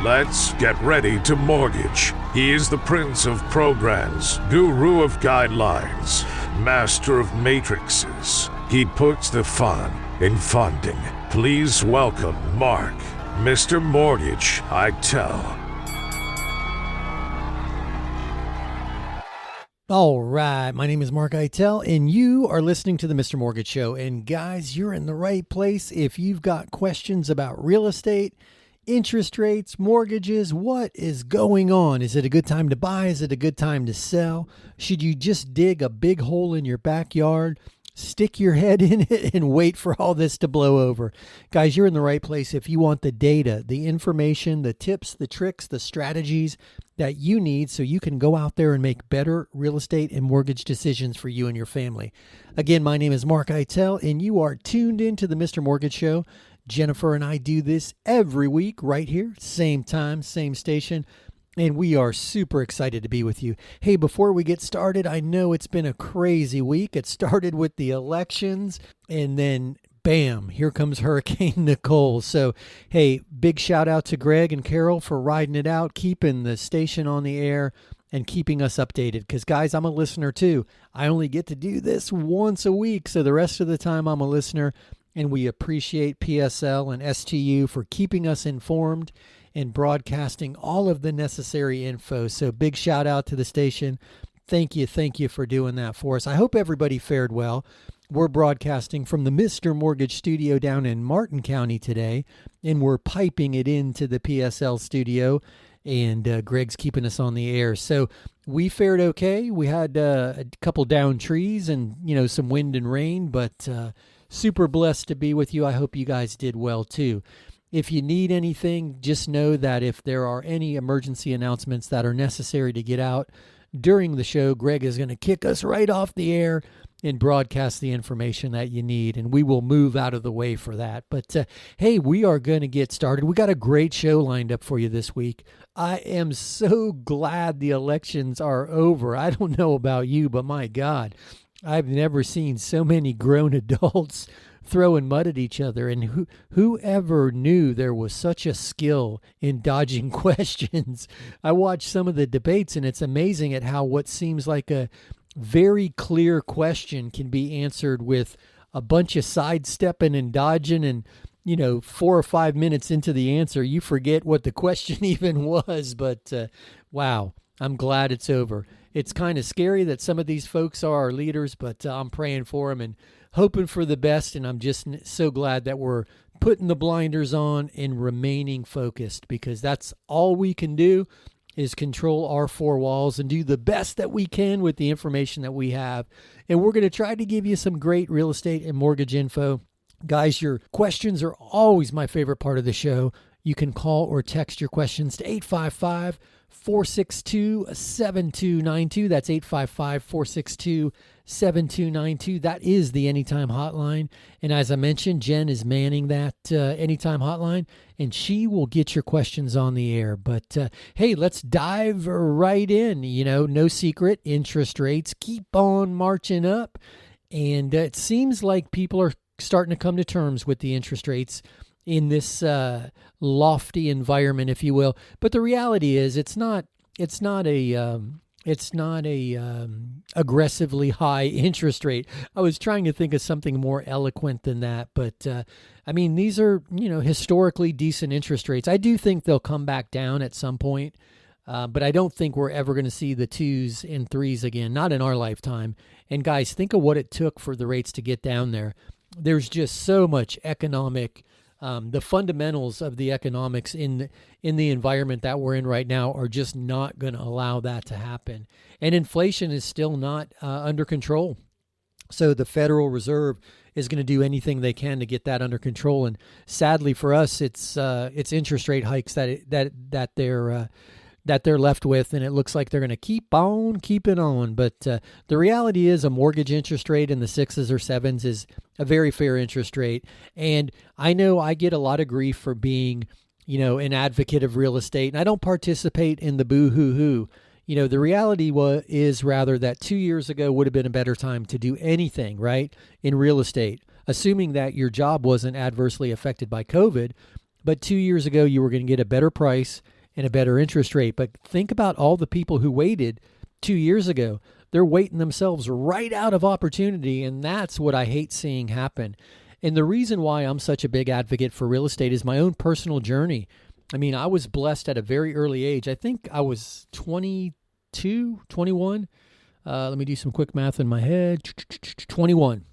Let's get ready to mortgage. He is the prince of programs, guru of guidelines, master of matrices. He puts the fun in funding. Please welcome Mark, Mr. Mark-eitel. All right, my name is Mark-eitel, and you are listening to the Mr. Mortgage Show. And guys, you're in the right place if you've got questions about real estate, interest rates, mortgages. What is going on? Is it a good time to buy? Is it a good time to sell? Should you just dig a big hole in your backyard, stick your head in it, and wait for all this to blow over? Guys, you're in the right place if you want the data, the information, the tips, the tricks, the strategies that you need so you can go out there and make better real estate and mortgage decisions for you and your family. Again, my name is Mark-eitel, and you are tuned into the Mr. Mortgage Show. Jennifer and I do this every week right here, same time, same station, and we are super excited to be with you. Hey, before we get started, I know it's been a crazy week. It started with the elections, and then bam, here comes Hurricane Nicole. So, hey, big shout out to Greg and Carol for riding it out, keeping the station on the air and keeping us updated. Because, guys, I'm a listener too. I only get to do this once a week, so the rest of the time I'm a listener. And we appreciate PSL and STU for keeping us informed and broadcasting all of the necessary info. So big shout out to the station. Thank you for doing that for us. I hope everybody fared well. We're broadcasting from the Mr. Mortgage Studio down in Martin County today, and we're piping it into the PSL studio, and Greg's keeping us on the air. So we fared okay. We had a couple down trees and, some wind and rain, but super blessed to be with you. I hope you guys did well too. If you need anything, just know that if there are any emergency announcements that are necessary to get out during the show, Greg is going to kick us right off the air and broadcast the information that you need, and we will move out of the way for that. But hey, we are going to get started. We got a great show lined up for you this week. I am so glad the elections are over. I don't know about you, but my God, I've never seen so many grown adults throwing mud at each other. And whoever knew there was such a skill in dodging questions? I watched some of the debates, and it's amazing at how what seems like a very clear question can be answered with a bunch of sidestepping and dodging, and 4 or 5 minutes into the answer, you forget what the question even was. But wow, I'm glad it's over. It's kind of scary that some of these folks are our leaders, but I'm praying for them and hoping for the best. And I'm just so glad that we're putting the blinders on and remaining focused, because that's all we can do is control our four walls and do the best that we can with the information that we have. And we're going to try to give you some great real estate and mortgage info. Guys, your questions are always my favorite part of the show. You can call or text your questions to 855-462-7292. That's 855-462-7292. That is the Anytime Hotline. And as I mentioned, Jen is manning that Anytime Hotline, and she will get your questions on the air. But hey, let's dive right in. No secret, interest rates keep on marching up. And it seems like people are starting to come to terms with the interest rates in this lofty environment, if you will. But the reality is, it's not a aggressively high interest rate. I was trying to think of something more eloquent than that, but these are historically decent interest rates. I do think they'll come back down at some point, but I don't think we're ever going to see the 2s and 3s again, not in our lifetime. And guys, think of what it took for the rates to get down there. There's just so much economic. The fundamentals of the economics in the environment that we're in right now are just not going to allow that to happen. And inflation is still not under control. So the Federal Reserve is going to do anything they can to get that under control. And sadly for us, it's interest rate hikes that they're left with, and it looks like they're going to keep on keeping on. But the reality is, a mortgage interest rate in the 6s or 7s is a very fair interest rate. And I know I get a lot of grief for being, an advocate of real estate, and I don't participate in the boo-hoo-hoo. The reality is rather that 2 years ago would have been a better time to do anything, right, in real estate, assuming that your job wasn't adversely affected by COVID. but 2 years ago you were going to get a better price and a better interest rate. But think about all the people who waited 2 years ago. They're waiting themselves right out of opportunity, and that's what I hate seeing happen. And the reason why I'm such a big advocate for real estate is my own personal journey. I mean, I was blessed at a very early age. I think I was 22, 21. Let me do some quick math in my head. 21.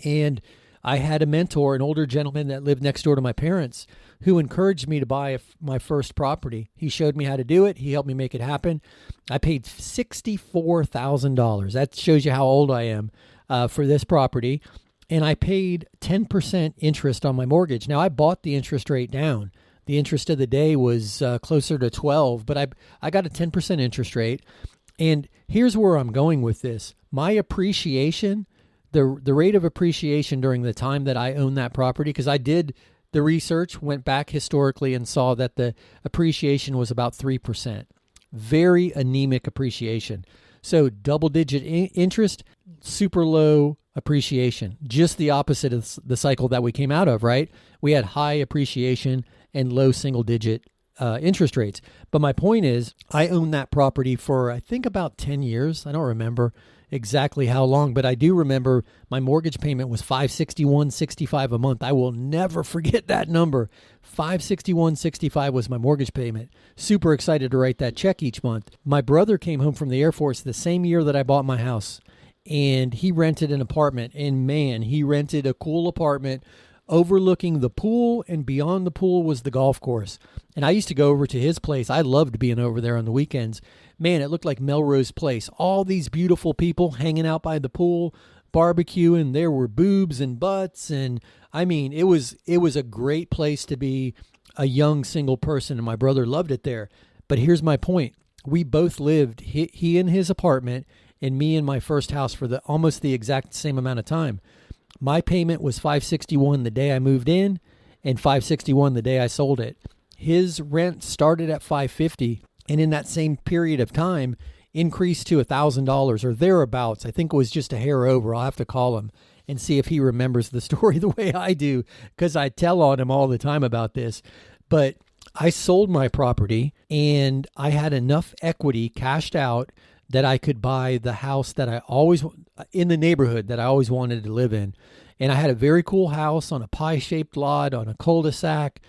And I had a mentor, an older gentleman that lived next door to my parents, who encouraged me to buy my first property. He showed me how to do it. He helped me make it happen. I paid $64,000. That shows you how old I am for this property. And I paid 10% interest on my mortgage. Now, I bought the interest rate down. The interest of the day was closer to 12, but I got a 10% interest rate. And here's where I'm going with this. My appreciation, the rate of appreciation during the time that I owned that property, because I did the research, went back historically and saw that the appreciation was about 3%. Very anemic appreciation. So double-digit interest, super low appreciation. Just the opposite of the cycle that we came out of, right? We had high appreciation and low single-digit interest rates. But my point is, I owned that property for, I think, about 10 years. I don't remember exactly how long, but I do remember my mortgage payment was $561.65 a month. I will never forget that number. $561.65 was my mortgage payment. Super excited to write that check each month. My brother came home from the Air Force the same year that I bought my house, and he rented an apartment. And man, he rented a cool apartment overlooking the pool, and beyond the pool was the golf course. And I used to go over to his place. I loved being over there on the weekends. Man, it looked like Melrose Place. All these beautiful people hanging out by the pool, barbecuing. There were boobs and butts. And I mean, it was a great place to be a young single person. And my brother loved it there. But here's my point. We both lived, he in his apartment and me in my first house for almost the exact same amount of time. My payment was $561 the day I moved in and $561 the day I sold it. His rent started at $550 and in that same period of time increased to $1,000 or thereabouts. I think it was just a hair over. I'll have to call him and see if he remembers the story the way I do, because I tell on him all the time about this. But I sold my property and I had enough equity cashed out that I could buy the house that in the neighborhood that I always wanted to live in. And I had a very cool house on a pie-shaped lot on a cul-de-sac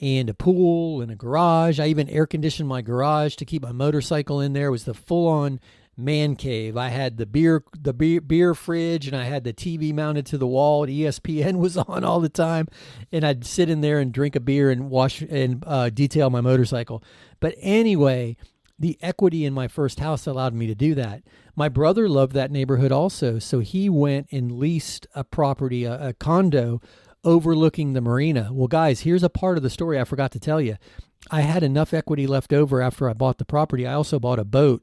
and a pool and a garage. I even air conditioned my garage to keep my motorcycle in there. It was the full-on man cave. I had the beer fridge, and I had the TV mounted to the wall, and ESPN was on all the time. And I'd sit in there and drink a beer and wash and detail my motorcycle. But anyway, the equity in my first house allowed me to do that. My brother loved that neighborhood also, so he went and leased a property, a condo, overlooking the marina. Well, guys, here's a part of the story I forgot to tell you. I had enough equity left over after I bought the property. I also bought a boat,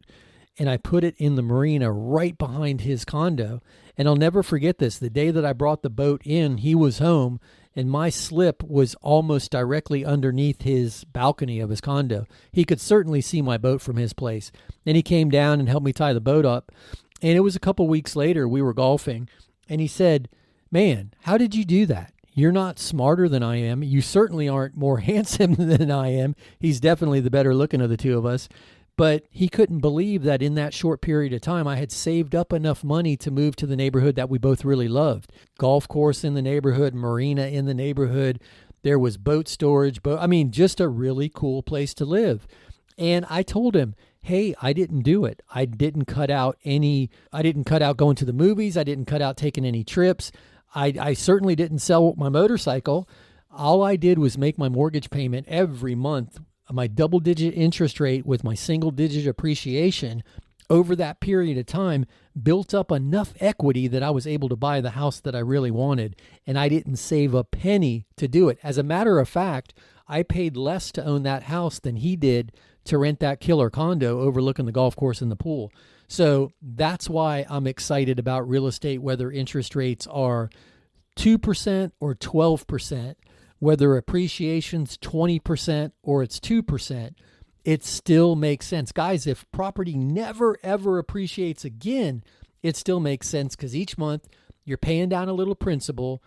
and I put it in the marina right behind his condo. And I'll never forget this. The day that I brought the boat in, he was home, and my slip was almost directly underneath his balcony of his condo. He could certainly see my boat from his place. And he came down and helped me tie the boat up. And it was a couple weeks later, we were golfing, and he said, "Man, how did you do that? You're not smarter than I am. You certainly aren't more handsome than I am." He's definitely the better looking of the two of us. But he couldn't believe that in that short period of time, I had saved up enough money to move to the neighborhood that we both really loved. Golf course in the neighborhood, marina in the neighborhood. There was boat storage. Just a really cool place to live. And I told him, hey, I didn't do it. I didn't cut out going to the movies. I didn't cut out taking any trips. I certainly didn't sell my motorcycle. All I did was make my mortgage payment every month, my double-digit interest rate with my single-digit appreciation over that period of time, built up enough equity that I was able to buy the house that I really wanted, and I didn't save a penny to do it. As a matter of fact, I paid less to own that house than he did to rent that killer condo overlooking the golf course and the pool. So that's why I'm excited about real estate, whether interest rates are 2% or 12%. Whether appreciation's 20% or it's 2%, it still makes sense. Guys, if property never, ever appreciates again, it still makes sense because each month you're paying down a little principal.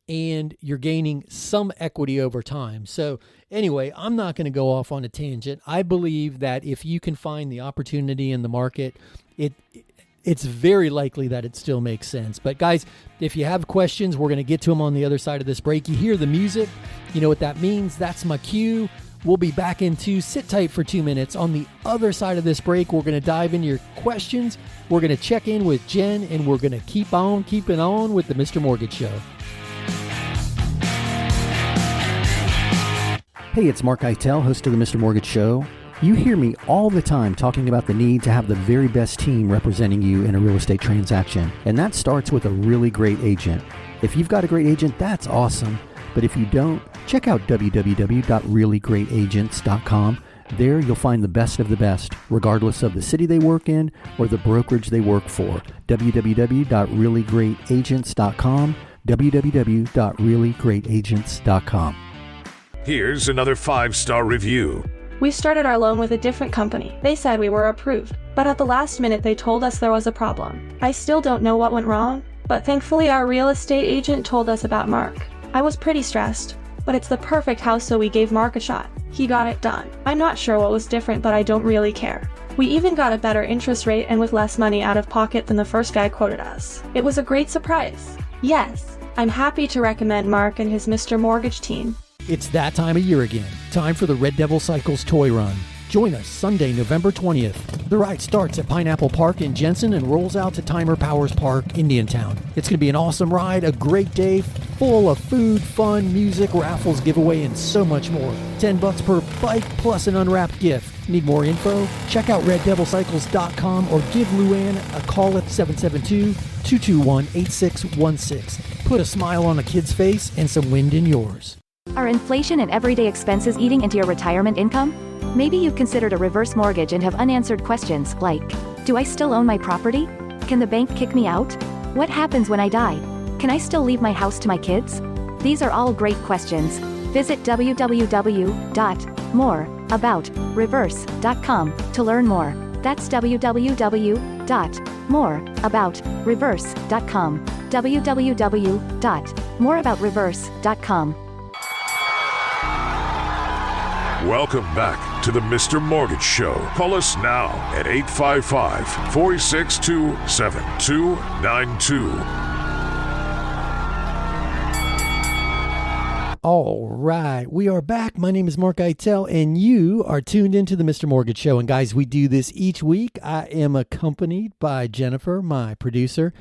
and you're gaining some equity over time. So anyway, I'm not going to go off on a tangent. I believe that if you can find the opportunity in the market, it's very likely that it still makes sense. But guys, if you have questions, we're going to get to them on the other side of this break. You hear the music, you know what that means. That's my cue. We'll be back into Sit Tight for 2 minutes. On the other side of this break, we're going to dive into your questions. We're going to check in with Jen, and we're going to keep on keeping on with the Mr. Mortgage Show. Hey, it's mark-eitel, host of the Mr. Mortgage Show. You hear me all the time talking about the need to have the very best team representing you in a real estate transaction, and that starts with a really great agent. If you've got a great agent, that's awesome. But if you don't, check out www.reallyGreatAgents.com. There you'll find the best of the best, regardless of the city they work in or the brokerage they work for. www.reallyGreatAgents.com, www.reallyGreatAgents.com. Here's another 5-star review. We started our loan with a different company. They said we were approved, but at the last minute they told us there was a problem. I still don't know what went wrong, but thankfully our real estate agent told us about Mark. I was pretty stressed, but it's the perfect house, so we gave Mark a shot. He got it done. I'm not sure what was different, but I don't really care. We even got a better interest rate and with less money out of pocket than the first guy quoted us. It was a great surprise. Yes, I'm happy to recommend Mark and his Mr. Mortgage team. It's that time of year again. Time for the Red Devil Cycles Toy Run. Join us Sunday, November 20th. The ride starts at Pineapple Park in Jensen and rolls out to Timer Powers Park, Indiantown. It's going to be an awesome ride, a great day, full of food, fun, music, raffles, giveaway, and so much more. $10 per bike plus an unwrapped gift. Need more info? Check out reddevilcycles.com or give Luann a call at 772-221-8616. Put a smile on a kid's face and some wind in yours. Are inflation and everyday expenses eating into your retirement income? Maybe you've considered a reverse mortgage and have unanswered questions like, do I still own my property? Can the bank kick me out? What happens when I die? Can I still leave my house to my kids? These are all great questions. Visit www.moreaboutreverse.com to learn more. That's www.moreaboutreverse.com. www.moreaboutreverse.com. Welcome back to the Mr. Mortgage Show. Call us now at 855-462-7292. All right, we are back. My name is Mark-eitel, and you are tuned into the Mr. Mortgage Show. And guys, we do this each week. I am accompanied by Jennifer, my producer,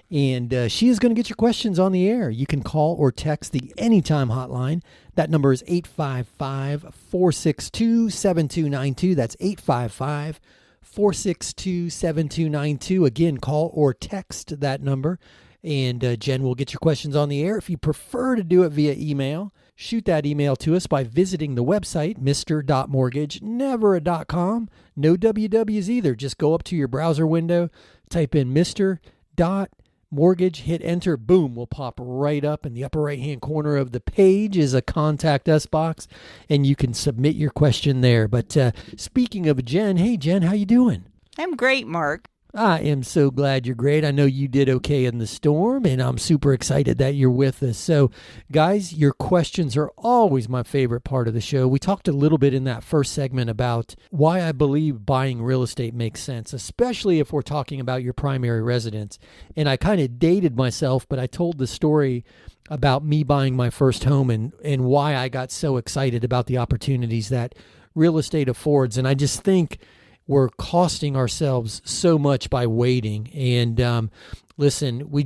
and she is going to get your questions on the air. You can call or text the Anytime hotline. That number is 855-462-7292. That's 855-462-7292. Again, call or text that number, and Jen will get your questions on the air. If you prefer to do it via email, shoot that email to us by visiting the website, mr.mortgage, never a .com. No WWs either. Just go up to your browser window, type in mr.mortgage, hit enter, boom, will pop right up. In the upper right-hand corner of the page is a Contact Us box, and you can submit your question there. But speaking of Jen, hey, Jen, how you doing? I'm great, Mark. I am so glad you're great. I know you did okay in the storm, and I'm super excited that you're with us. So, guys, your questions are always my favorite part of the show. We talked a little bit in that first segment about why I believe buying real estate makes sense, especially if we're talking about your primary residence. And I kind of dated myself, but I told the story about me buying my first home and why I got so excited about the opportunities that real estate affords. And I just think we're costing ourselves so much by waiting. And listen, we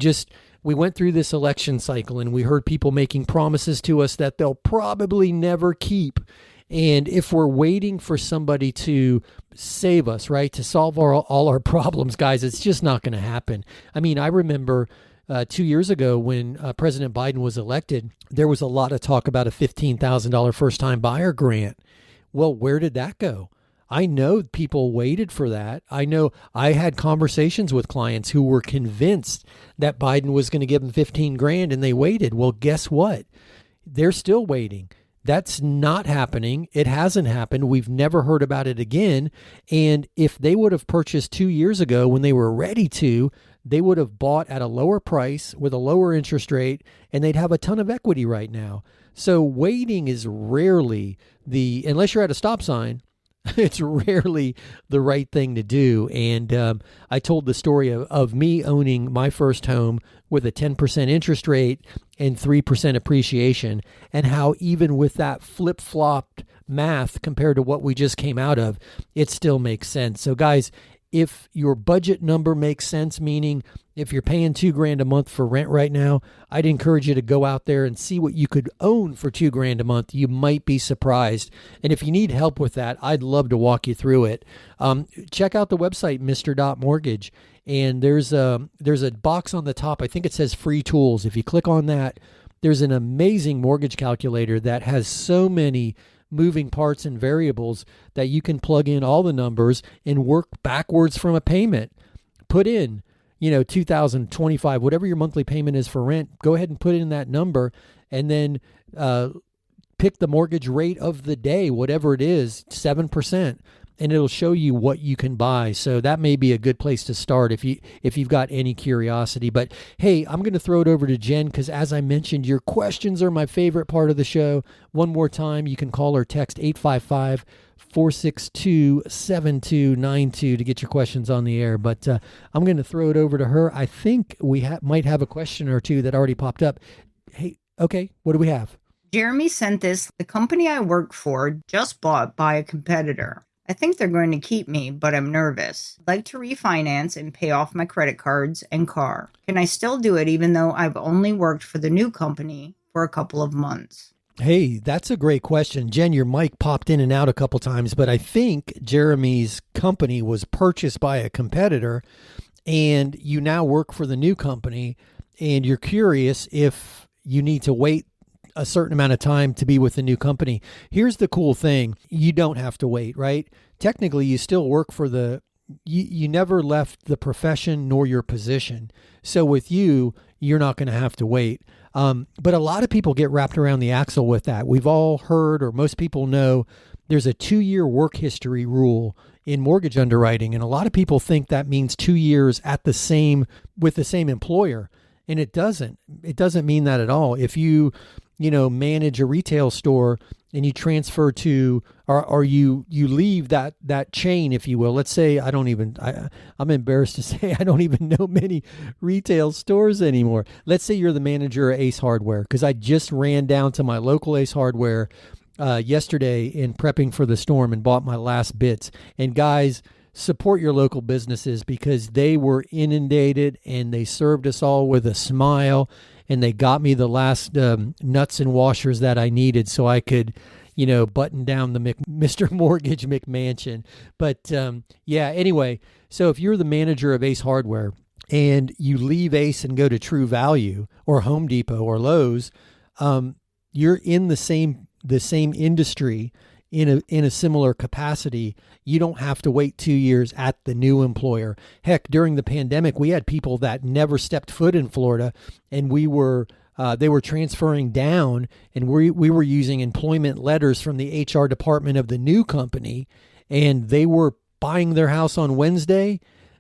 went through this election cycle and we heard people making promises to us that they'll probably never keep. And if we're waiting for somebody to save us, right, to solve all our problems, guys, it's just not going to happen. I mean, I remember 2 years ago when President Biden was elected, there was a lot of talk about a $15,000 first-time buyer grant. Well, where did that go? I know people waited for that. I know I had conversations with clients who were convinced that Biden was going to give them 15 grand and they waited. Well, guess what? They're still waiting. That's not happening. It hasn't happened. We've never heard about it again. And if they would have purchased 2 years ago when they were ready to, they would have bought at a lower price with a lower interest rate, and they'd have a ton of equity right now. So waiting is rarely unless you're at a stop sign, it's rarely the right thing to do. And I told the story of me owning my first home with a 10% interest rate and 3% appreciation, and how even with that flip-flopped math compared to what we just came out of, it still makes sense. So guys, if your budget number makes sense, meaning if you're paying $2,000 a month for rent right now, I'd encourage you to go out there and see what you could own for $2,000 a month. You might be surprised. And if you need help with that, I'd love to walk you through it. Check out the website, Mr. Mortgage. And there's a box on the top. I think it says free tools. If you click on that, there's an amazing mortgage calculator that has so many moving parts and variables that you can plug in all the numbers and work backwards from a payment. Put in, 2025, whatever your monthly payment is for rent, go ahead and put in that number, and then pick the mortgage rate of the day, whatever it is, 7%, and it'll show you what you can buy. So that may be a good place to start if you've got any curiosity. But hey, I'm going to throw it over to Jen, because as I mentioned, your questions are my favorite part of the show. One more time, you can call or text 855-462-7292 to get your questions on the air. But I'm going to throw it over to her. I think we might have a question or two that already popped up. Hey, okay, what do we have? Jeremy sent this. The company I work for just bought by a competitor. I think they're going to keep me, but I'm nervous. I'd like to refinance and pay off my credit cards and car. Can I still do it even though I've only worked for the new company for a couple of months? Hey, that's a great question. Jen, your mic popped in and out a couple times, but I think Jeremy's company was purchased by a competitor, and you now work for the new company, and you're curious if you need to wait a certain amount of time to be with the new company. Here's the cool thing. You don't have to wait, right? Technically, you still work for you never left the profession nor your position. So with you're not going to have to wait. But a lot of people get wrapped around the axle with that. We've all heard, or most people know, there's a 2-year work history rule in mortgage underwriting. And a lot of people think that means 2 years with the same employer. And it doesn't. It doesn't mean that at all. If you manage a retail store and you transfer to, or you leave that chain, if you will. Let's say I'm embarrassed to say I don't even know many retail stores anymore. Let's say you're the manager of Ace Hardware, because I just ran down to my local Ace Hardware yesterday in prepping for the storm and bought my last bits. And guys, support your local businesses, because they were inundated and they served us all with a smile, and they got me the last nuts and washers that I needed so I could, button down the Mr. Mortgage McMansion. But anyway, so if you're the manager of Ace Hardware and you leave Ace and go to True Value or Home Depot or Lowe's, you're in the same industry in a similar capacity. You don't have to wait 2 years at the new employer. Heck, during the pandemic, we had people that never stepped foot in Florida, and they were transferring down, and we were using employment letters from the HR department of the new company, and they were buying their house on Wednesday,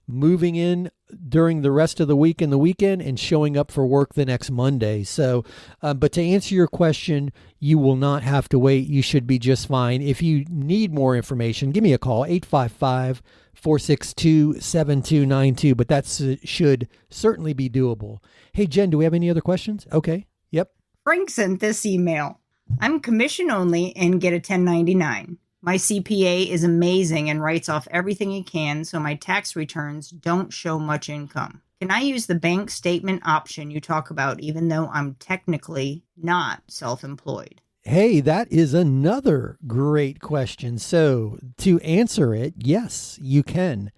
moving in during the rest of the week and the weekend, and showing up for work the next Monday. So, but to answer your question, you will not have to wait. You should be just fine. If you need more information, give me a call, 855-462-7292, but that should certainly be doable. Hey, Jen, do we have any other questions? Okay. Yep. Frank sent this email. I'm commission only and get a 1099. My CPA is amazing and writes off everything he can, so my tax returns don't show much income. Can I use the bank statement option you talk about, even though I'm technically not self-employed? Hey, that is another great question. So to answer it, yes, you can.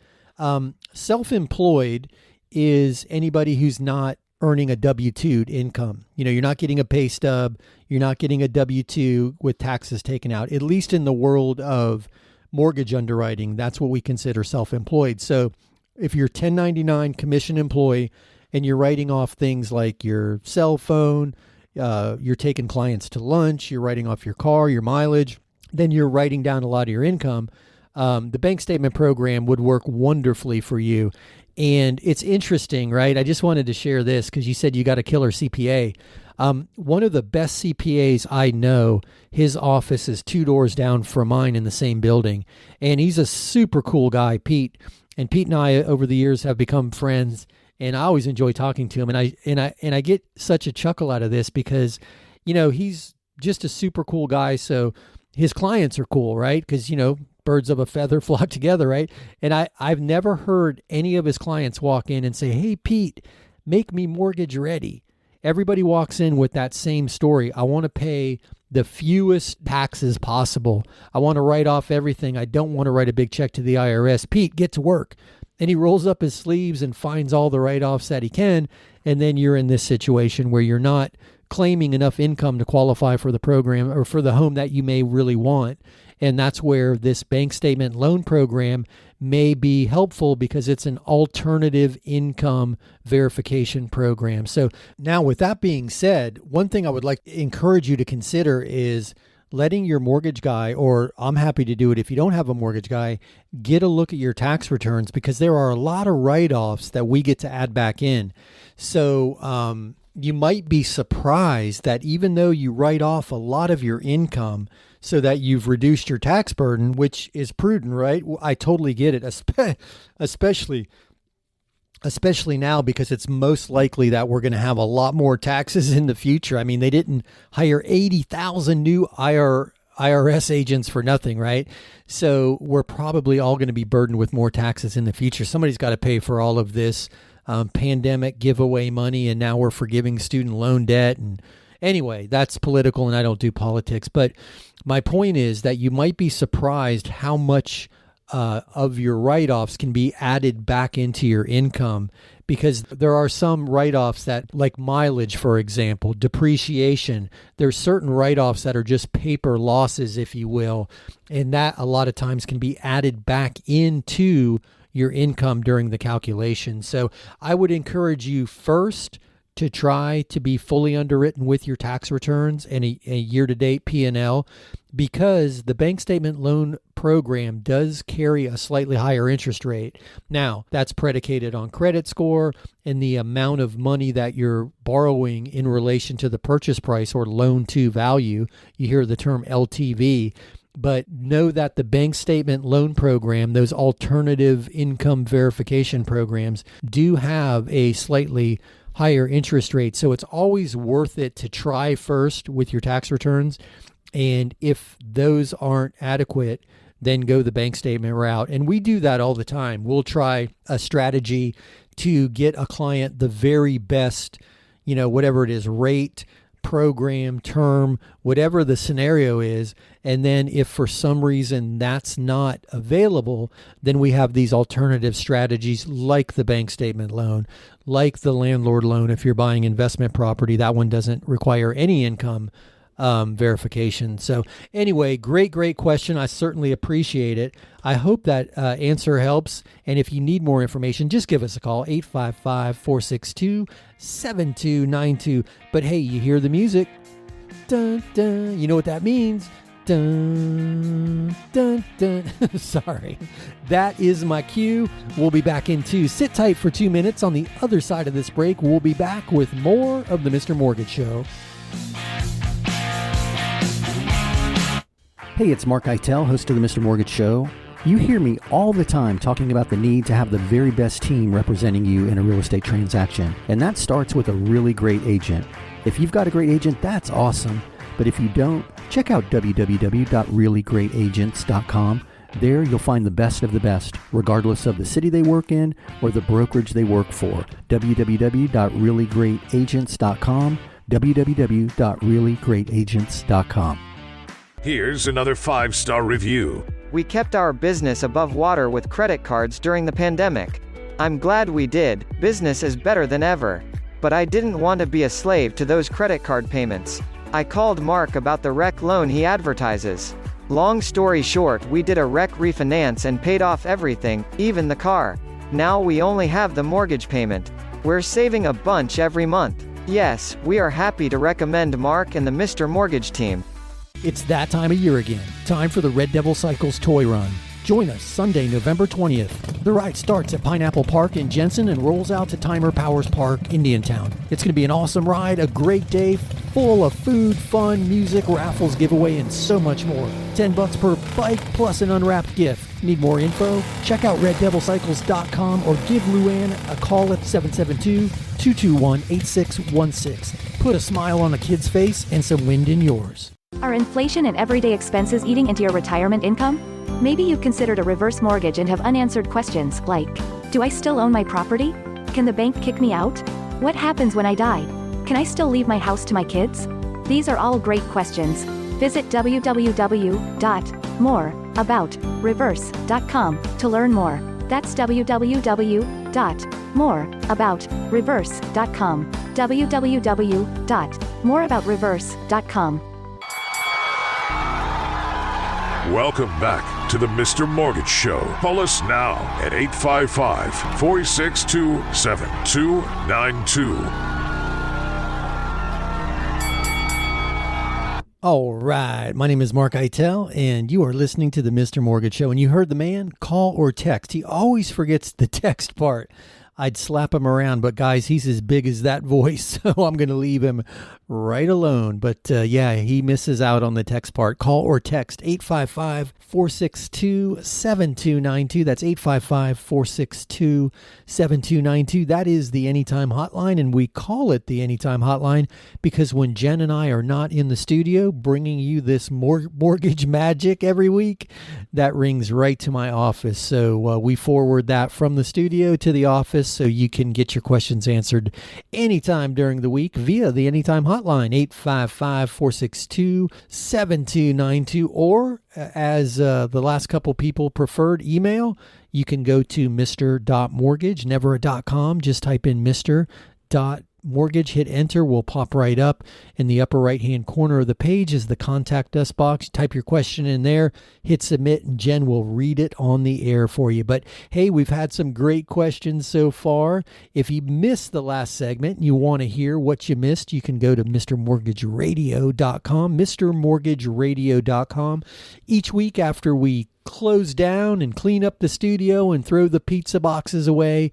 Self-employed is anybody who's not earning a W-2 income. You're not getting a pay stub. You're not getting a W-2 with taxes taken out, at least in the world of mortgage underwriting. That's what we consider self-employed. So if you're 1099 commission employee and you're writing off things like your cell phone, you're taking clients to lunch, you're writing off your car, your mileage, then you're writing down a lot of your income. The bank statement program would work wonderfully for you. And it's interesting, right? I just wanted to share this because you said you got a killer CPA. One of the best CPAs I know, his office is 2 doors down from mine in the same building. And he's a super cool guy, Pete. And Pete and I, over the years, have become friends. And I always enjoy talking to him. And I get such a chuckle out of this because, he's just a super cool guy. So his clients are cool, right? Because, birds of a feather flock together, right? And I've never heard any of his clients walk in and say, "Hey, Pete, make me mortgage ready." Everybody walks in with that same story. I want to pay the fewest taxes possible. I want to write off everything. I don't want to write a big check to the IRS. Pete, get to work. And he rolls up his sleeves and finds all the write-offs that he can. And then you're in this situation where you're not claiming enough income to qualify for the program or for the home that you may really want. And that's where this bank statement loan program may be helpful because it's an alternative income verification program. So now with that being said, one thing I would like to encourage you to consider is letting your mortgage guy, or I'm happy to do it if you don't have a mortgage guy, get a look at your tax returns because there are a lot of write-offs that we get to add back in. So you might be surprised that even though you write off a lot of your income so that you've reduced your tax burden, which is prudent, right? I totally get it, especially now because it's most likely that we're going to have a lot more taxes in the future. I mean, they didn't hire 80,000 new IRS agents for nothing, right? So we're probably all going to be burdened with more taxes in the future. Somebody's got to pay for all of this pandemic giveaway money, and now we're forgiving student loan debt. And anyway, that's political, and I don't do politics. But my point is that you might be surprised how much of your write-offs can be added back into your income, because there are some write-offs that, like mileage, for example, depreciation, there's certain write-offs that are just paper losses, if you will, and that a lot of times can be added back into your income during the calculation. So I would encourage you first to try to be fully underwritten with your tax returns and a year-to-date P&L, because the bank statement loan program does carry a slightly higher interest rate. Now, that's predicated on credit score and the amount of money that you're borrowing in relation to the purchase price or loan to value. You hear the term LTV. But know that the bank statement loan program, those alternative income verification programs, do have a slightly higher interest rate. So it's always worth it to try first with your tax returns. And if those aren't adequate, then go the bank statement route. And we do that all the time. We'll try a strategy to get a client the very best, whatever it is, rate, program, term, whatever the scenario is. And then if for some reason that's not available, then we have these alternative strategies like the bank statement loan, like the landlord loan. If you're buying investment property, that one doesn't require any income verification. So anyway, great question. I certainly appreciate it. I hope that answer helps. And if you need more information, just give us a call, 855-462-7292. But hey, you hear the music. Dun, dun. You know what that means. Dun, dun, dun. Sorry. That is my cue. We'll be back in 2. Sit tight for 2 minutes. On the other side of this break, we'll be back with more of the Mr. Mortgage Show. Hey, it's mark-eitel, host of the Mr. Mortgage Show. You hear me all the time talking about the need to have the very best team representing you in a real estate transaction. And that starts with a really great agent. If you've got a great agent, that's awesome. But if you don't, check out www.reallygreatagents.com. There you'll find the best of the best, regardless of the city they work in or the brokerage they work for. www.reallygreatagents.com. www.reallygreatagents.com. Here's another 5-star review. We kept our business above water with credit cards during the pandemic. I'm glad we did. Business is better than ever. But I didn't want to be a slave to those credit card payments. I called Mark about the REC loan he advertises. Long story short, we did a REC refinance and paid off everything, even the car. Now we only have the mortgage payment. We're saving a bunch every month. Yes, we are happy to recommend Mark and the Mr. Mortgage team. It's that time of year again. Time for the Red Devil Cycles toy run. Join us Sunday, November 20th. The ride starts at Pineapple Park in Jensen and rolls out to Timer Powers Park, Indiantown. It's going to be an awesome ride, a great day full of food, fun, music, raffles, giveaway, and so much more. $10 per bike plus an unwrapped gift. Need more info? Check out reddevilcycles.com or give Luann a call at 772-221-8616. Put a smile on a kid's face and some wind in yours. Are inflation and everyday expenses eating into your retirement income? Maybe you've considered a reverse mortgage and have unanswered questions like, do I still own my property? Can the bank kick me out? What happens when I die? Can I still leave my house to my kids? These are all great questions. Visit www.moreaboutreverse.com to learn more. That's www.moreaboutreverse.com. www.moreaboutreverse.com. Welcome back to the Mr. Mortgage Show. Call us now at 855-462-7292. All right. My name is Mark-eitel, and you are listening to the Mr. Mortgage Show. And you heard the man, call or text. He always forgets the text part. I'd slap him around, but guys, he's as big as that voice, so I'm going to leave him right alone. But yeah, he misses out on the text part. Call or text 855-462-7292. That's 855-462-7292. That is the Anytime Hotline, and we call it the Anytime Hotline because when Jen and I are not in the studio bringing you this mortgage magic every week, that rings right to my office. So we forward that from the studio to the office so you can get your questions answered anytime during the week via the Anytime Hotline, 855-462-7292, or as the last couple people preferred, email. You can go to mr.mortgage, never a .com, just type in mr.mortgage, hit enter, will pop right up. In the upper right hand corner of the page is the contact us box. Type your question in there, hit submit, and Jen will read it on the air for you. But hey, we've had some great questions so far. If you missed the last segment and you want to hear what you missed, you can go to mrmortgageradio.com, mrmortgageradio.com. Each week after we close down and clean up the studio and throw the pizza boxes away,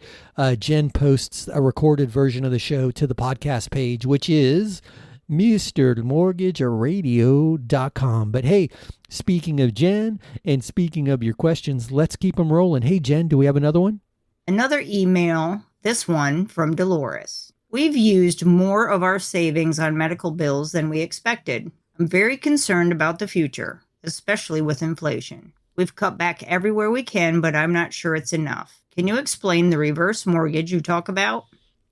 Jen posts a recorded version of the show to the podcast page, which is mrmortgageradio.com. But hey, speaking of Jen and speaking of your questions, let's keep them rolling. Hey, Jen, do we have another one? Another email, this one from Dolores. We've used more of our savings on medical bills than we expected. I'm very concerned about the future, especially with inflation. We've cut back everywhere we can, but I'm not sure it's enough. Can you explain the reverse mortgage you talk about?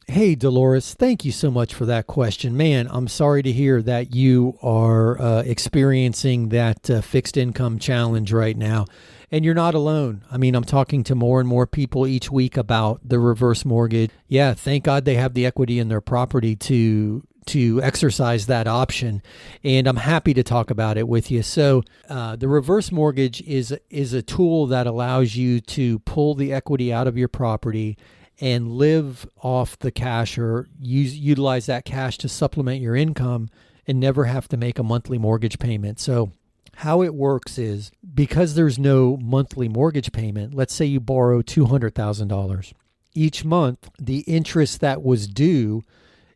Hey, Dolores, thank you so much for that question. Man, I'm sorry to hear that you are experiencing that fixed income challenge right now. And you're not alone. I mean, I'm talking to more and more people each week about the reverse mortgage. Yeah, thank God they have the equity in their property to exercise that option. And I'm happy to talk about it with you. So the reverse mortgage is a tool that allows you to pull the equity out of your property and live off the cash, or utilize that cash to supplement your income and never have to make a monthly mortgage payment. So how it works is, because there's no monthly mortgage payment, let's say you borrow $200,000. Each month, the interest that was due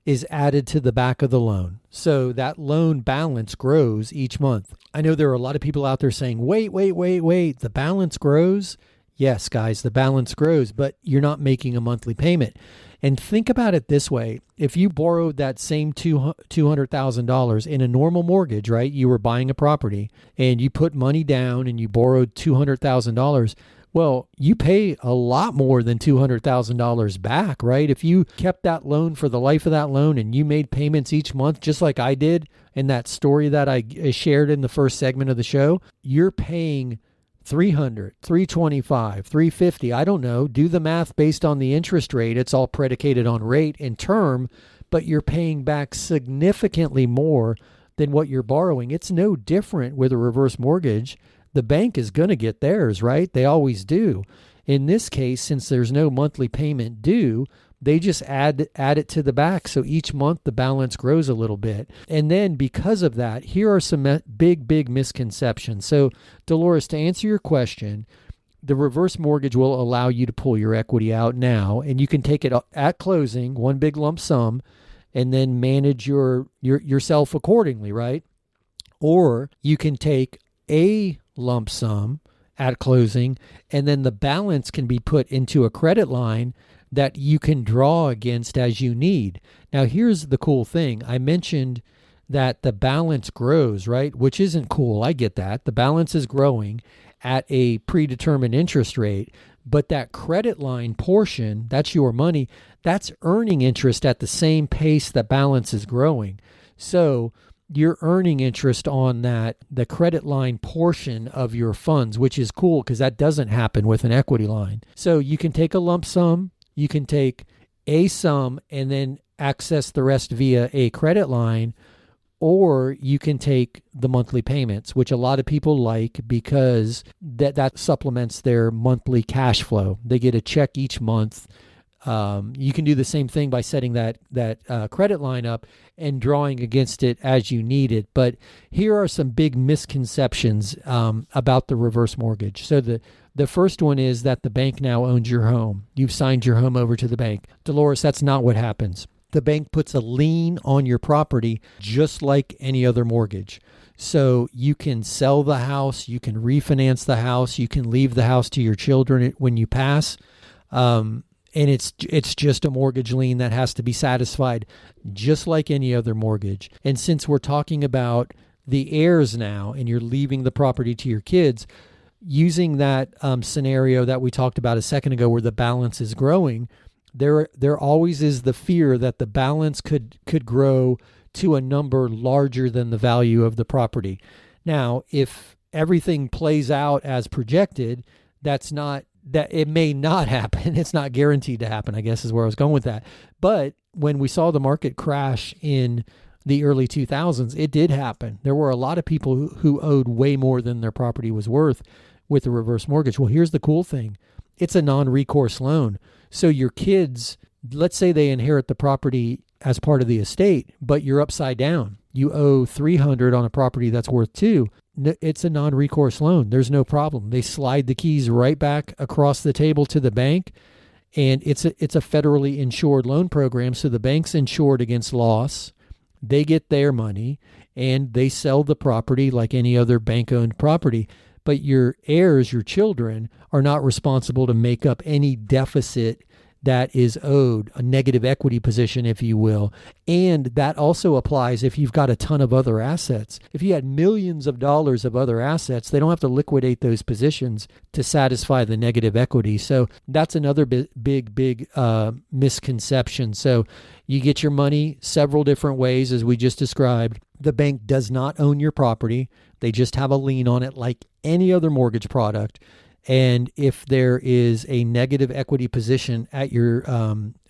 is added to the back of the loan. So that loan balance grows each month. I know there are a lot of people out there saying, wait, the balance grows. Yes, guys, the balance grows, but you're not making a monthly payment. And think about it this way. If you borrowed that same $200,000 in a normal mortgage, right? You were buying a property and you put money down and you borrowed $200,000. Well, you pay a lot more than $200,000 back, right? If you kept that loan for the life of that loan and you made payments each month, just like I did in that story that I shared in the first segment of the show, you're paying $300, $325, $350. I don't know. Do the math based on the interest rate. It's all predicated on rate and term, but you're paying back significantly more than what you're borrowing. It's no different with a reverse mortgage. The bank is going to get theirs, right? They always do. In this case, since there's no monthly payment due, they just add it to the back. So each month the balance grows a little bit. And then because of that, here are some big misconceptions. So Dolores, to answer your question, the reverse mortgage will allow you to pull your equity out now, and you can take it at closing, one big lump sum, and then manage yourself accordingly, right? Or you can take a lump sum at closing, and then the balance can be put into a credit line that you can draw against as you need. Now, here's the cool thing. I mentioned that the balance grows, right? Which isn't cool. I get that. The balance is growing at a predetermined interest rate, but that credit line portion, that's your money, that's earning interest at the same pace that balance is growing. So you're earning interest on the credit line portion of your funds, which is cool because that doesn't happen with an equity line. So you can take a lump sum, you can take a sum and then access the rest via a credit line, or you can take the monthly payments, which a lot of people like because that supplements their monthly cash flow. They get a check each month. You can do the same thing by setting that credit line up and drawing against it as you need it. But here are some big misconceptions about the reverse mortgage. So the first one is that the bank now owns your home. You've signed your home over to the bank. Dolores, that's not what happens. The bank puts a lien on your property just like any other mortgage. So you can sell the house, you can refinance the house, you can leave the house to your children when you pass. And it's just a mortgage lien that has to be satisfied just like any other mortgage. And since we're talking about the heirs now and you're leaving the property to your kids, using that scenario that we talked about a second ago where the balance is growing, there always is the fear that the balance could grow to a number larger than the value of the property. Now, if everything plays out as projected, that it may not happen. It's not guaranteed to happen, I guess is where I was going with that. But when we saw the market crash in the early 2000s, it did happen. There were a lot of people who owed way more than their property was worth with a reverse mortgage. Well, here's the cool thing. It's a non-recourse loan. So your kids, let's say they inherit the property as part of the estate, but you're upside down. You owe $300 on a property that's worth $200. It's a non-recourse loan. There's no problem. They slide the keys right back across the table to the bank, and it's a federally insured loan program. So the bank's insured against loss. They get their money, and they sell the property like any other bank-owned property. But your heirs, your children, are not responsible to make up any deficit that is owed, a negative equity position, if you will. And that also applies if you've got a ton of other assets. If you had millions of dollars of other assets, they don't have to liquidate those positions to satisfy the negative equity. So that's another big misconception. So you get your money several different ways, as we just described. The bank does not own your property. They just have a lien on it like any other mortgage product. And if there is a negative equity position at your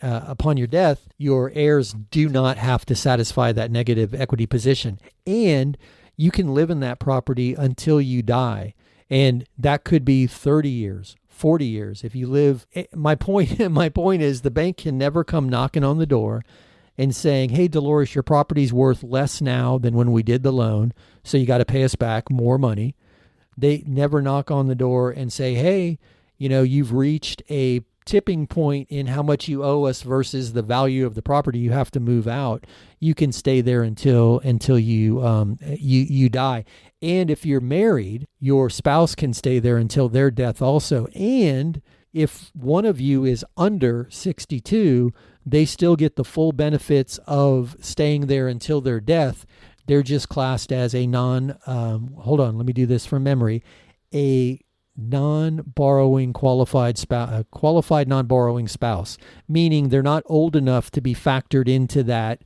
upon your death, your heirs do not have to satisfy that negative equity position. And you can live in that property until you die. And that could be 30 years, 40 years. If you live, my point is the bank can never come knocking on the door and saying, hey, Dolores, your property's worth less now than when we did the loan, so you got to pay us back more money. They never knock on the door and say, hey, you've reached a tipping point in how much you owe us versus the value of the property. You have to move out. You can stay there until you die. And if you're married, your spouse can stay there until their death also. And if one of you is under 62, they still get the full benefits of staying there until their death. They're just classed as a non-borrowing qualified spouse, qualified non-borrowing spouse, meaning they're not old enough to be factored into that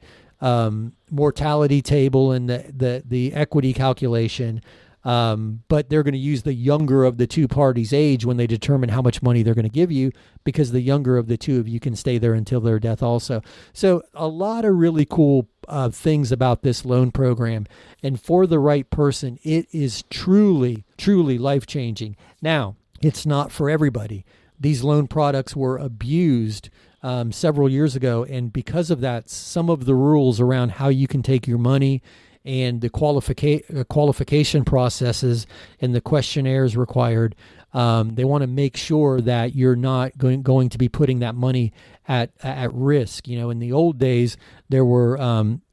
mortality table and the equity calculation. But they're going to use the younger of the two parties' age when they determine how much money they're going to give you, because the younger of the two of you can stay there until their death also. So a lot of really cool things about this loan program. And for the right person, it is truly, truly life-changing. Now, it's not for everybody. These loan products were abused several years ago. And because of that, some of the rules around how you can take your money and the qualification processes and the questionnaires required They want to make sure that you're not going to be putting that money at risk. In the old days, there were,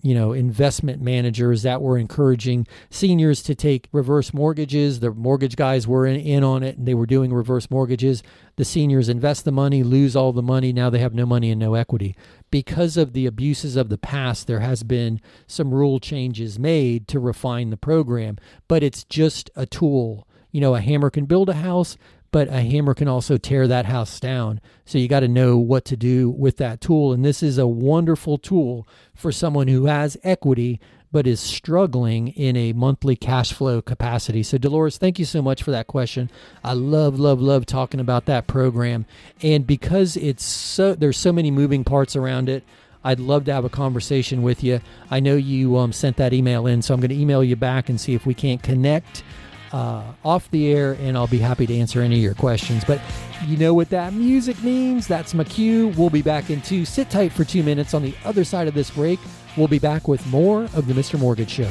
investment managers that were encouraging seniors to take reverse mortgages. The mortgage guys were in on it, and they were doing reverse mortgages. The seniors invest the money, lose all the money. Now they have no money and no equity. Because of the abuses of the past, there has been some rule changes made to refine the program, but it's just a tool. A hammer can build a house, but a hammer can also tear that house down. So you got to know what to do with that tool. And this is a wonderful tool for someone who has equity but is struggling in a monthly cash flow capacity. So Dolores, thank you so much for that question. I love talking about that program. And because there's so many moving parts around it, I'd love to have a conversation with you. I know you sent that email in, so I'm going to email you back and see if we can't connect off the air, and I'll be happy to answer any of your questions. But you know what that music means. That's my cue. We'll be back in 2. Sit tight for 2 minutes. On the other side of this break, we'll be back with more of the Mr. Mortgage Show.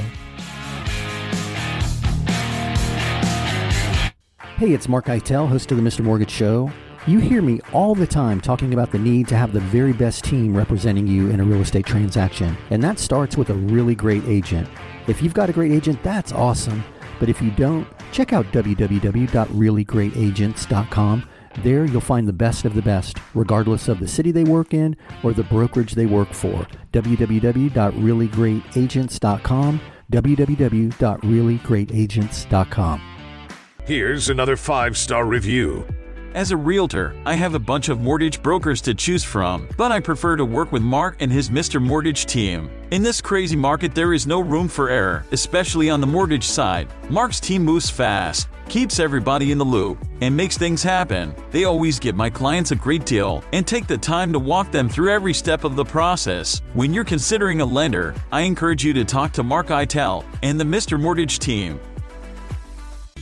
Hey, it's Mark Eitel, host of the Mr. Mortgage Show. You hear me all the time talking about the need to have the very best team representing you in a real estate transaction. And that starts with a really great agent. If you've got a great agent, that's awesome. But if you don't, check out www.reallyGreatAgents.com. There you'll find the best of the best, regardless of the city they work in or the brokerage they work for. www.reallyGreatAgents.com. www.reallyGreatAgents.com. Here's another 5-star review. As a realtor, I have a bunch of mortgage brokers to choose from, but I prefer to work with Mark and his Mr. Mortgage team. In this crazy market, there is no room for error, especially on the mortgage side. Mark's team moves fast, keeps everybody in the loop, and makes things happen. They always give my clients a great deal and take the time to walk them through every step of the process. When you're considering a lender, I encourage you to talk to Mark-eitel and the Mr. Mortgage team.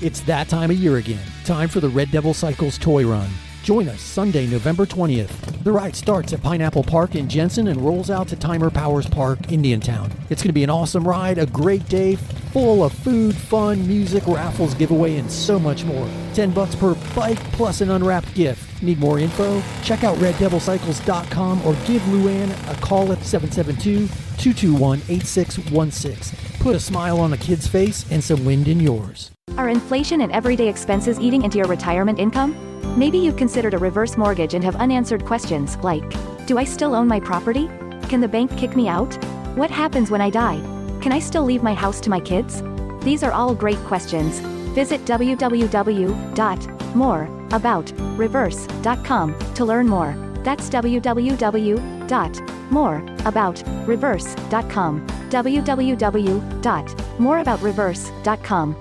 It's that time of year again. Time for the Red Devil Cycles Toy Run. Join us Sunday, November 20th. The ride starts at Pineapple Park in Jensen and rolls out to Timer Powers Park, Indiantown. It's going to be an awesome ride, a great day, full of food, fun, music, raffles, giveaway, and so much more. $10 per bike plus an unwrapped gift. Need more info? Check out reddevilcycles.com or give Luann a call at 772-221-8616. Put a smile on a kid's face and some wind in yours. Are inflation and everyday expenses eating into your retirement income? Maybe you've considered a reverse mortgage and have unanswered questions like, do I still own my property? Can the bank kick me out? What happens when I die? Can I still leave my house to my kids? These are all great questions. Visit www.moreaboutreverse.com to learn more. That's www.moreaboutreverse.com. www.moreaboutreverse.com.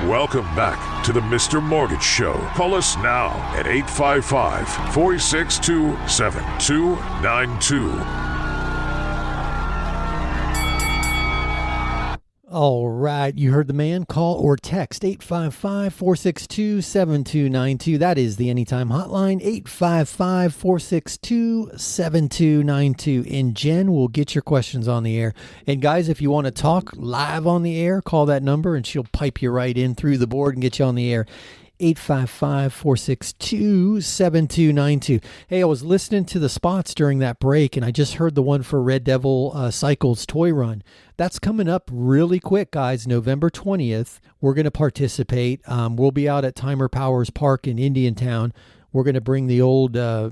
Welcome back to the Mr. Mortgage Show. Call us now at 855-462-7292. All right, you heard the man. Call or text 855-462-7292. That is the Anytime Hotline, 855-462-7292. And Jen will get your questions on the air. And guys, if you want to talk live on the air, call that number and she'll pipe you right in through the board and get you on the air. 855-462-7292. Hey, I was listening to the spots during that break, and I just heard the one for Red Devil Cycles Toy Run. That's coming up really quick, guys. November 20th, we're going to participate. We'll be out at Timer Powers Park in Indiantown. We're going to bring the old the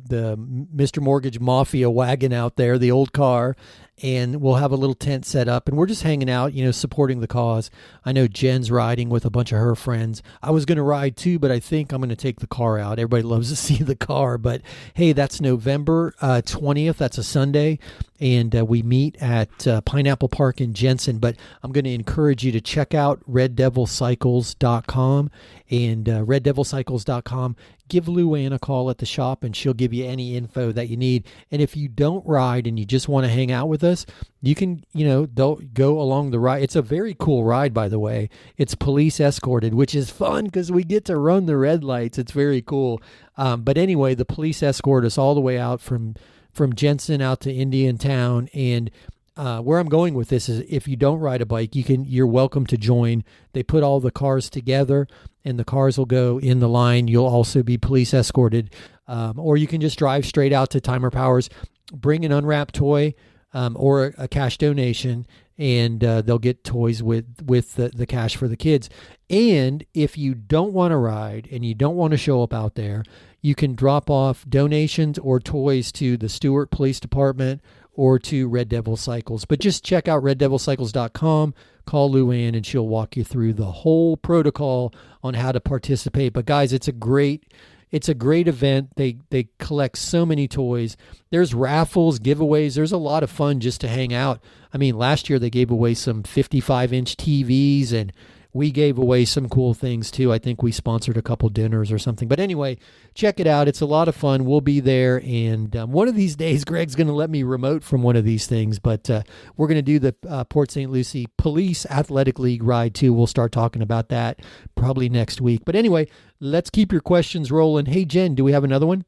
Mr. Mortgage Mafia wagon out there, the old car, and we'll have a little tent set up, and we're just hanging out, supporting the cause. I know Jen's riding with a bunch of her friends. I was going to ride too, but I think I'm going to take the car out. Everybody loves to see the car, but hey, that's November 20th. That's a Sunday, and we meet at Pineapple Park in Jensen, but I'm going to encourage you to check out reddevilcycles.com and reddevilcycles.com. Give Luann a call at the shop and she'll give you any info that you need. And if you don't ride and you just want to hang out with us, you can, go along the ride. It's a very cool ride, by the way. It's police escorted, which is fun because we get to run the red lights. It's very cool. But anyway, the police escort us all the way out from Jensen out to Indiantown, and where I'm going with this is if you don't ride a bike, you're welcome to join. They put all the cars together and the cars will go in the line. You'll also be police escorted. Or you can just drive straight out to Timer Powers, bring an unwrapped toy or a cash donation, and they'll get toys with the cash for the kids. And if you don't want to ride and you don't want to show up out there, you can drop off donations or toys to the Stewart Police Department or to Red Devil Cycles. But just check out reddevilcycles.com, call Luann, and she'll walk you through the whole protocol on how to participate. But guys, it's a great event. They collect so many toys. There's raffles, giveaways. There's a lot of fun just to hang out. I mean, last year they gave away some 55-inch TVs, and we gave away some cool things too. I think we sponsored a couple dinners or something. But anyway, check it out. It's a lot of fun. We'll be there. And one of these days, Greg's going to let me remote from one of these things. But we're going to do the Port St. Lucie Police Athletic League ride too. We'll start talking about that probably next week. But anyway, let's keep your questions rolling. Hey, Jen, do we have another one?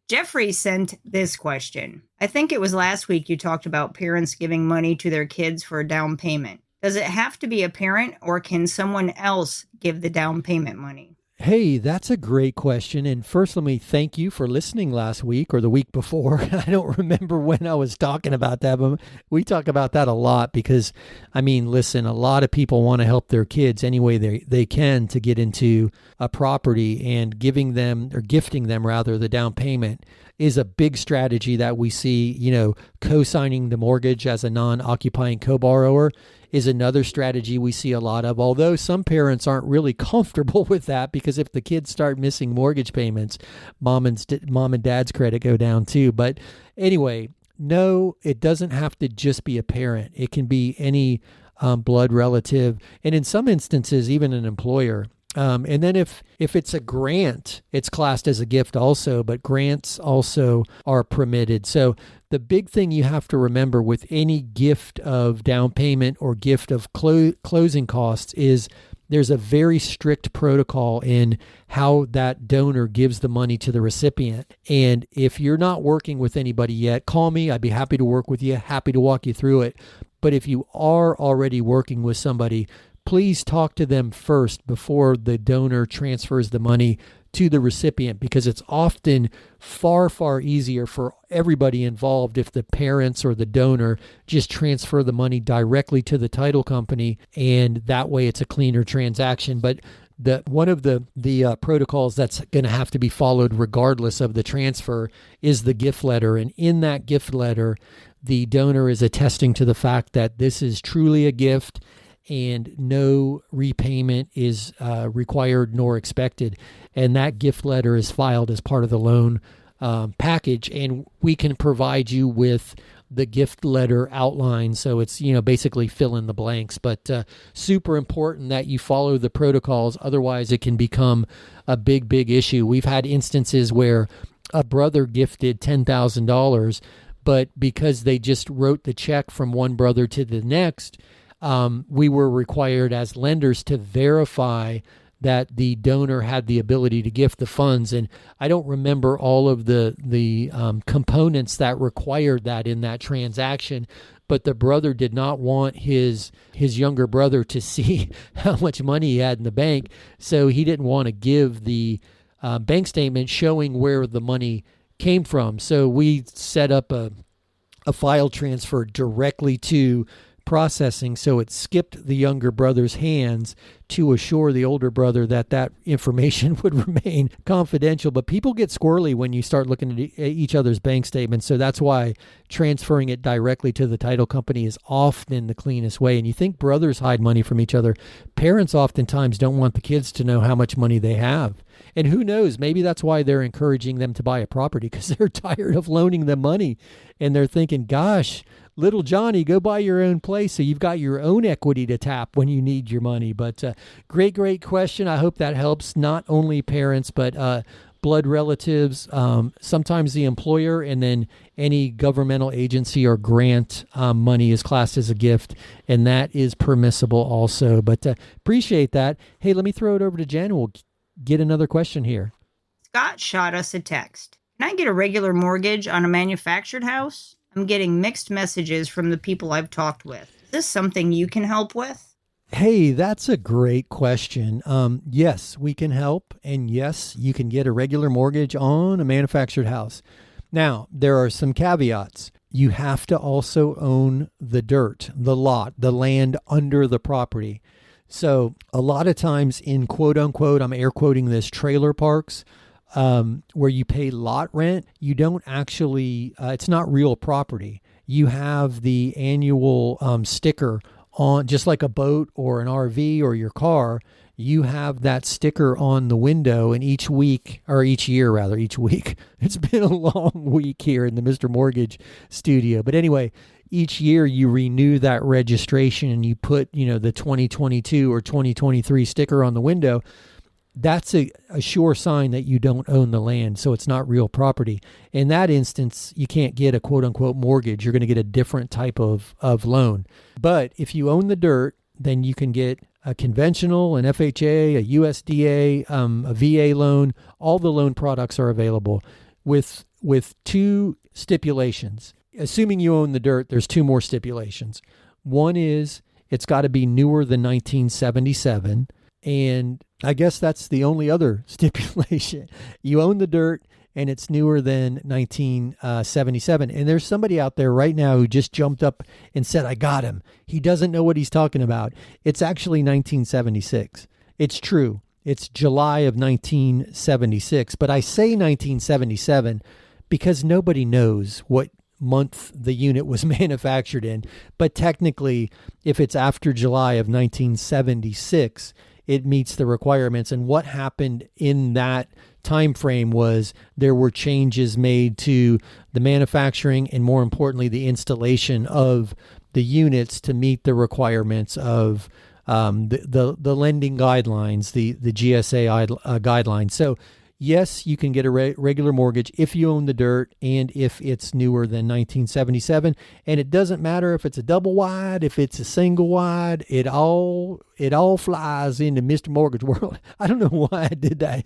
Jeffrey sent this question. I think it was last week you talked about parents giving money to their kids for a down payment. Does it have to be a parent, or can someone else give the down payment money? Hey, that's a great question. And first, let me thank you for listening last week or the week before. I don't remember when I was talking about that, but we talk about that a lot because, I mean, listen, a lot of people want to help their kids any way they can to get into a property, and giving them, or gifting them rather, the down payment is a big strategy that we see. Co-signing the mortgage as a non-occupying co-borrower is another strategy we see a lot of, although some parents aren't really comfortable with that, because if the kids start missing mortgage payments, mom and dad's credit go down too. But anyway, no, it doesn't have to just be a parent. It can be any blood relative, and in some instances, even an employer. And then if it's a grant, it's classed as a gift also, but grants also are permitted. So the big thing you have to remember with any gift of down payment or gift of closing costs is there's a very strict protocol in how that donor gives the money to the recipient. And if you're not working with anybody yet, call me. I'd be happy to work with you, happy to walk you through it. But if you are already working with somebody, please talk to them first before the donor transfers the money to the recipient, because it's often far, far easier for everybody involved if the parents or the donor just transfer the money directly to the title company, and that way it's a cleaner transaction. But one of the protocols that's going to have to be followed regardless of the transfer is the gift letter. And in that gift letter, the donor is attesting to the fact that this is truly a gift and no repayment is required nor expected. And that gift letter is filed as part of the loan package, and we can provide you with the gift letter outline. So it's, basically fill in the blanks, but super important that you follow the protocols. Otherwise it can become a big, big issue. We've had instances where a brother gifted $10,000, but because they just wrote the check from one brother to the next, we were required as lenders to verify that the donor had the ability to gift the funds. And I don't remember all of the components that required that in that transaction, but the brother did not want his younger brother to see how much money he had in the bank. So he didn't want to give the bank statement showing where the money came from. So we set up a file transfer directly to processing, so it skipped the younger brother's hands to assure the older brother that information would remain confidential. But people get squirrely when you start looking at each other's bank statements, so that's why transferring it directly to the title company is often the cleanest way. And you think brothers hide money from each other. Parents oftentimes don't want the kids to know how much money they have. And who knows, maybe that's why they're encouraging them to buy a property, because they're tired of loaning them money. And they're thinking, gosh, little Johnny, go buy your own place so you've got your own equity to tap when you need your money. But great question. I hope that helps not only parents, but blood relatives, sometimes the employer, and then any governmental agency or grant money is classed as a gift, and that is permissible also. But appreciate that. Hey, let me throw it over to Jen. We'll get another question here. Scott shot us a text. Can I get a regular mortgage on a manufactured house? I'm getting mixed messages from the people I've talked with. Is this something you can help with? Hey, that's a great question. Yes, we can help. And yes, you can get a regular mortgage on a manufactured house. Now, there are some caveats. You have to also own the dirt, the lot, the land under the property. So a lot of times in quote unquote, I'm air quoting this, trailer parks, where you pay lot rent, you don't actually, it's not real property. You have the annual sticker on, just like a boat or an RV or your car. You have that sticker on the window, and each week, or each year rather, each week, it's been a long week here in the Mr. Mortgage studio. But anyway, each year you renew that registration and you put, the 2022 or 2023 sticker on the window. That's a sure sign that you don't own the land, so it's not real property. In that instance, you can't get a quote-unquote mortgage. You're going to get a different type of loan. But if you own the dirt, then you can get a conventional, an FHA, a USDA, a VA loan. All the loan products are available with two stipulations. Assuming you own the dirt, there's two more stipulations. One is it's got to be newer than 1977, and I guess that's the only other stipulation. You own the dirt and it's newer than 1977. And there's somebody out there right now who just jumped up and said, I got him. He doesn't know what he's talking about. It's actually 1976. It's true. It's July of 1976. But I say 1977 because nobody knows what month the unit was manufactured in. But technically, if it's after July of 1976, it meets the requirements. And what happened in that time frame was there were changes made to the manufacturing and, more importantly, the installation of the units to meet the requirements of the lending guidelines, the GSA guidelines. So yes, you can get a regular mortgage if you own the dirt and if it's newer than 1977. And it doesn't matter if it's a double wide, if it's a single wide, it all flies into Mr. Mortgage world. I don't know why I did that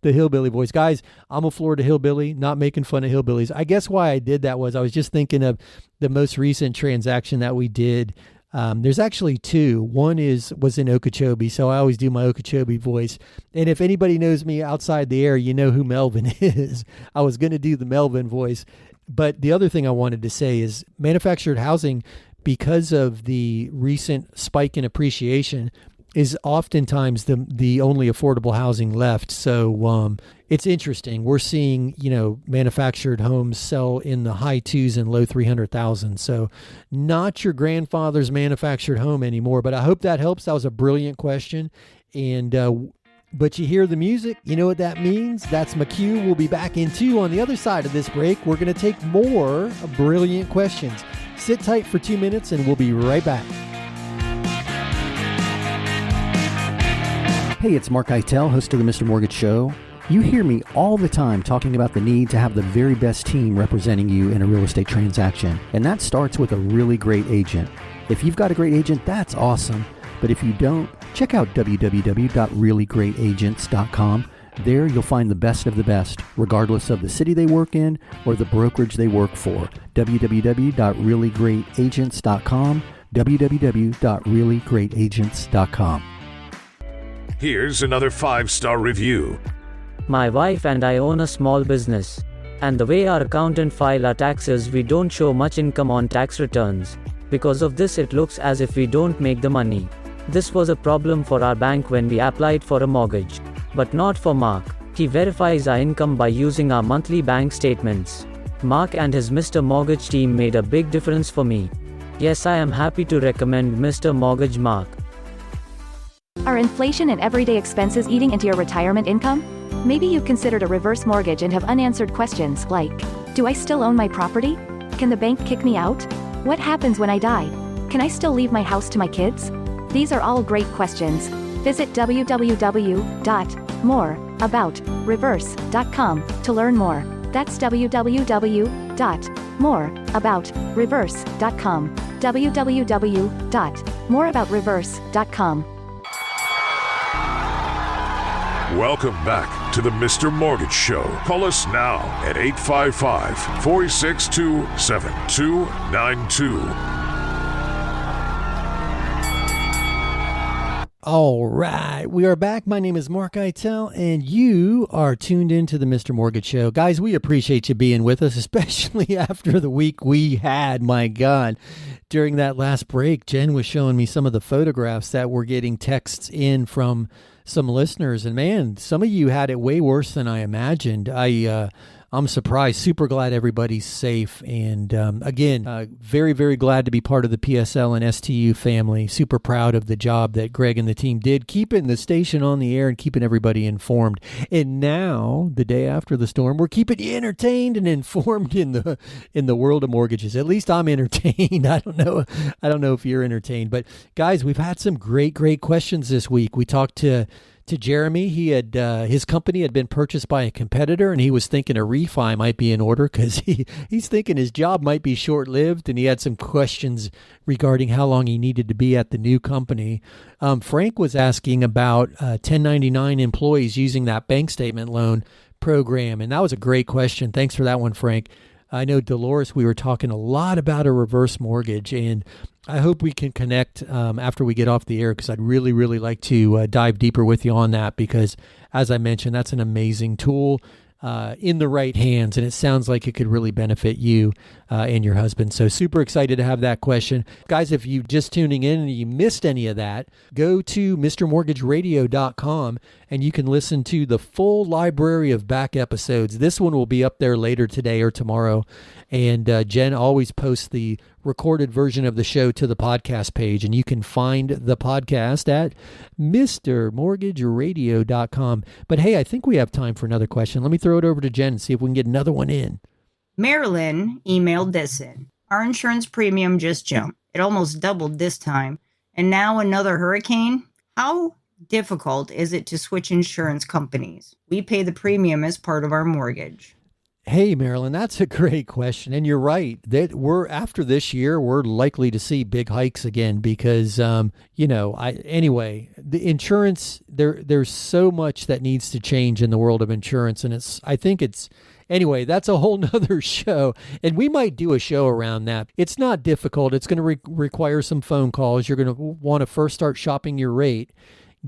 the hillbilly voice. Guys, I'm a Florida hillbilly, not making fun of hillbillies. I guess why I did that was I was just thinking of the most recent transaction that we did. There's actually two. One was in Okeechobee, so I always do my Okeechobee voice. And if anybody knows me outside the air, you know who Melvin is. I was going to do the Melvin voice. But the other thing I wanted to say is manufactured housing, because of the recent spike in appreciation, is oftentimes the only affordable housing left. So it's interesting. We're seeing, manufactured homes sell in the high 2s and low 300,000. So not your grandfather's manufactured home anymore, but I hope that helps. That was a brilliant question. And but you hear the music, you know what that means? That's McHugh. We'll be back in 2 on the other side of this break. We're going to take more brilliant questions. Sit tight for 2 minutes and we'll be right back. Hey, it's mark-eitel, host of the Mr. Mortgage Show. You hear me all the time talking about the need to have the very best team representing you in a real estate transaction. And that starts with a really great agent. If you've got a great agent, that's awesome. But if you don't, check out www.reallyGreatAgents.com. There you'll find the best of the best, regardless of the city they work in or the brokerage they work for. www.reallyGreatAgents.com. www.reallyGreatAgents.com. Here's another 5-star review. My wife and I own a small business. And the way our accountant file our taxes, we don't show much income on tax returns. Because of this, it looks as if we don't make the money. This was a problem for our bank when we applied for a mortgage. But not for Mark. He verifies our income by using our monthly bank statements. Mark and his Mr. Mortgage team made a big difference for me. Yes, I am happy to recommend Mr. Mortgage Mark. Are inflation and everyday expenses eating into your retirement income? Maybe you've considered a reverse mortgage and have unanswered questions like, do I still own my property? Can the bank kick me out? What happens when I die? Can I still leave my house to my kids? These are all great questions. Visit www.moreaboutreverse.com to learn more. That's www.moreaboutreverse.com. www.moreaboutreverse.com. Welcome back to the Mr. Mortgage Show. Call us now at 855-462-7292. All right, we are back. My name is mark-eitel, and you are tuned into the Mr. Mortgage Show. Guys, we appreciate you being with us, especially after the week we had. My God, during that last break, Jen was showing me some of the photographs that were getting texts in from some listeners, and man, some of you had it way worse than I imagined. I'm surprised. Super glad everybody's safe. And again, very, very glad to be part of the PSL and STU family. Super proud of the job that Greg and the team did, keeping the station on the air and keeping everybody informed. And now, the day after the storm, we're keeping you entertained and informed in the world of mortgages. At least I'm entertained. I don't know if you're entertained. But guys, we've had some great questions this week. We talked to Jeremy. He had his company had been purchased by a competitor, and he was thinking a refi might be in order because he's thinking his job might be short-lived, and he had some questions regarding how long he needed to be at the new company. Frank was asking about 1099 employees using that bank statement loan program, and that was a great question. Thanks for that one, Frank. I know Dolores, we were talking a lot about a reverse mortgage, and I hope we can connect after we get off the air, because I'd really, really like to dive deeper with you on that, because as I mentioned, that's an amazing tool in the right hands, and it sounds like it could really benefit you and your husband. So super excited to have that question. Guys, if you just tuning in and you missed any of that, go to mrmortgageradio.com and you can listen to the full library of back episodes. This one will be up there later today or tomorrow. And Jen always posts the recorded version of the show to the podcast page, and you can find the podcast at mrmortgageradio.com. But hey, I think we have time for another question. Let me throw it over to Jen and see if we can get another one in. Marilyn emailed this in. Our insurance premium just jumped. It almost doubled this time. And now another hurricane? How difficult is it to switch insurance companies? We pay the premium as part of our mortgage. Hey, Marilyn, that's a great question. And you're right that after this year, we're likely to see big hikes again because, the insurance, there's so much that needs to change in the world of insurance. And anyway, that's a whole nother show. And we might do a show around that. It's not difficult. It's going to require some phone calls. You're going to want to first start shopping your rate,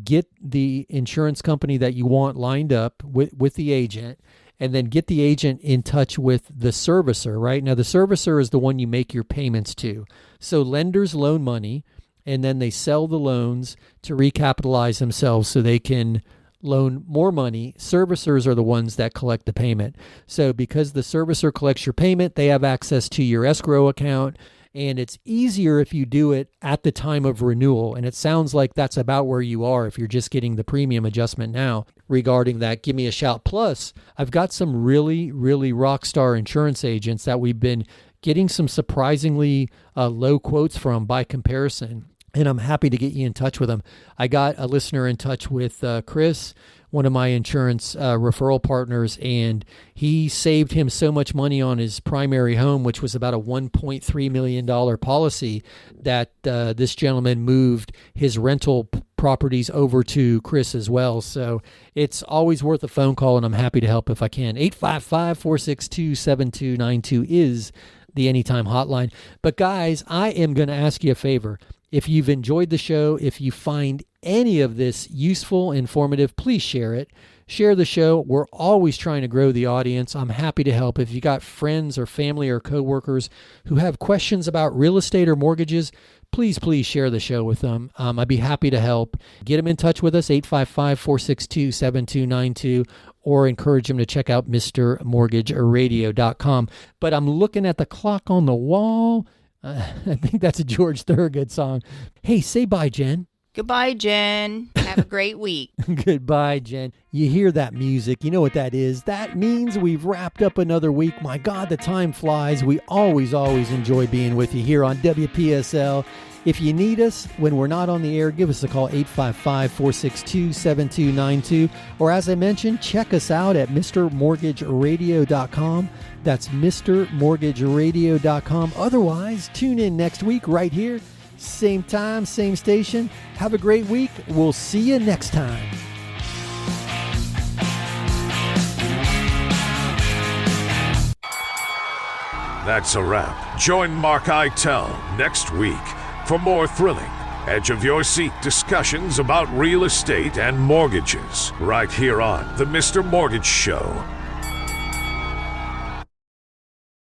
get the insurance company that you want lined up with the agent, and then get the agent in touch with the servicer, right? Now, the servicer is the one you make your payments to. So lenders loan money, and then they sell the loans to recapitalize themselves so they can loan more money. Servicers are the ones that collect the payment. So because the servicer collects your payment, they have access to your escrow account, and it's easier if you do it at the time of renewal. And it sounds like that's about where you are if you're just getting the premium adjustment now. Regarding that, give me a shout. Plus, I've got some really, really rock star insurance agents that we've been getting some surprisingly low quotes from by comparison. And I'm happy to get you in touch with them. I got a listener in touch with Chris, one of my insurance referral partners, and he saved him so much money on his primary home, which was about a $1.3 million policy, that this gentleman moved his rental properties over to Chris as well. So it's always worth a phone call, and I'm happy to help if I can. 855-462-7292 is the Anytime hotline. But guys, I am going to ask you a favor. If you've enjoyed the show, if you find any of this useful, informative, please share it. Share the show. We're always trying to grow the audience. I'm happy to help. If you got friends or family or coworkers who have questions about real estate or mortgages, please share the show with them. I'd be happy to help. Get them in touch with us, 855-462-7292, or encourage them to check out mrmortgageradio.com. But I'm looking at the clock on the wall. I think that's a George Thorogood song. Hey, say bye, Jen. Goodbye, Jen. Have a great week. Goodbye, Jen. You hear that music. You know what that is. That means we've wrapped up another week. My God, the time flies. We always enjoy being with you here on WPSL. If you need us when we're not on the air, give us a call, 855-462-7292. Or as I mentioned, check us out at mrmortgageradio.com. That's mrmortgageradio.com. Otherwise, tune in next week right here. Same time, same station. Have a great week. We'll see you next time. That's a wrap. Join Mark Eitel next week for more thrilling, edge-of-your-seat discussions about real estate and mortgages, right here on The Mr. Mortgage Show.